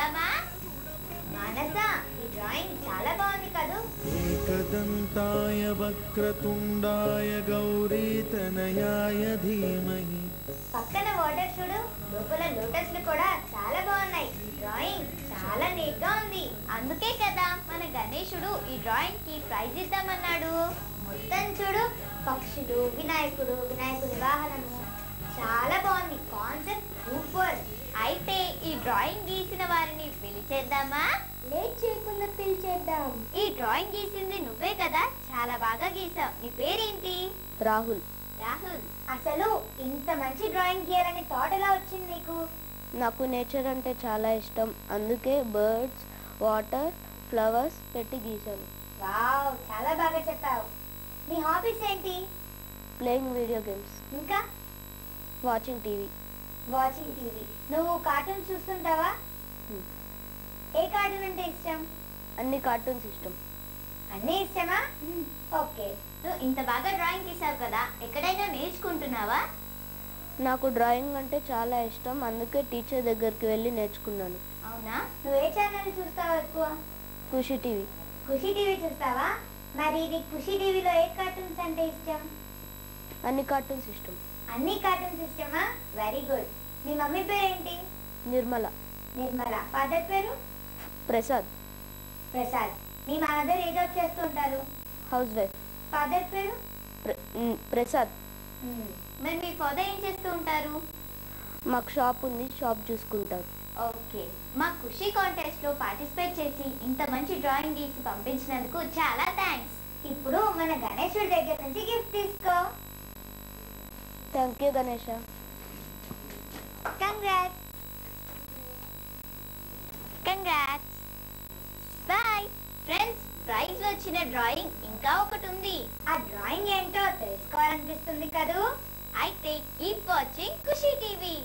చూద్దామా? మానస, ఈ డ్రాయింగ్ చాలా బాగుంది కదూ. ఏకదంతాయ వక్రతుండాయ గౌరీతనయాయ ధీమహి. పక్కన వాటర్ చూడు, లోపల లోటస్లు కూడా చాలా బాగున్నాయి. డ్రాయింగ్ చాలా నీట్ గా ఉంది. అందుకే కదా మన గణేశుడు ఈ డ్రాయింగ్ కి ప్రైజ్ ఇద్దామన్నాడు. మొత్తం చూడు, పక్షులు, వినాయకుడి వాహనము చాలా బాగుంది. Concept super. అయితే ఈ డ్రాయింగ్ గీసిన వారిని పిలిచేద్దామా? లేట్ చేయకుండా పిలిచేద్దాం. ఈ డ్రాయింగ్ గీసింది నువ్వే కదా, చాలా బాగా గీసావు. నీ పేరేంటి? రాహుల్. రాహుల్, అసలు ఇంత మంచి డ్రాయింగ్ గీయాలని థాట్ ఎలా వచ్చింది నీకు? నాకు నేచర్ అంటే చాలా ఇష్టం, అందుకే బర్డ్స్, వాటర్, ఫ్లవర్స్ పెట్టి గీశాను. వావ్, చాలా బాగా చెప్పావు. నీ హాబీస్ ఏంటి? ప్లేయింగ్ వీడియో గేమ్స్, ఇంకా వాచింగ్ టీవీ. Watching TV. నువ్వు కార్టూన్ చూస్తుంటావా? ఏ కార్టూన్ అంటే ఇష్టం? అన్ని కార్టూన్స్ ఇష్టం. అన్నీ ఇష్టమా? ఓకే. నువ్వు ఇంత బాగా డ్రాయింగ్ తీసావు కదా, ఎక్కడైనా నేర్చుకుంటున్నావా? నాకు డ్రాయింగ్ అంటే చాలా ఇష్టం, అందుకే టీచర్ దగ్గరికి వెళ్ళి నేర్చుకున్నాను. అవునా? నువ్వు ఏ ఛానల్ చూస్తావు ఎక్కువ? ఖుషి టీవీ. ఖుషి టీవీ చూస్తావా? మరి నీకు ఖుషి టీవీలో ఏ కార్టూన్స్ అంటే ఇష్టం? అన్ని కార్టూన్స్ ఇష్టం. అన్ని కార్టూన్స్ ఇష్టమా? Very good. మీ మమ్మీ పేరు ఏంటి? నిర్మల. నిర్మల. ఫాదర్ పేరు? ప్రసాద్. ప్రసాద్. మీ మదర్ ఏ జాబ్ చేస్తూ ఉంటారు? House wife. ఫాదర్ పేరు? ప్రసాద్. మరి మీ ఫాదర్ ఏం చేస్తూ ఉంటారు? మాకు షాప్ ఉంది, షాప్ చూసుకుంటారు. ఓకే. మా ఖుషి కాంటెస్ట్ లో పార్టిసిపేట్ చేసి ఇంత మంచి డ్రాయింగ్ గీసి పంపించినందుకు చాలా థ్యాంక్స్. ఇప్పుడు మన గణేశుడి దగ్గర నుంచి గిఫ్ట్ తీసుకో. Thank you Ganesha. Congrats. Congrats. Boy friends. Prize వచ్చిన డ్రాయింగ్ ఇంకా ఒకటి ఉంది. ఆ డ్రాయింగ్ ఏంటో తెలుసుకోవాలనిపిస్తుంది కదూ. అయితే కీప్ వాచింగ్ ఖుషి టీవీ.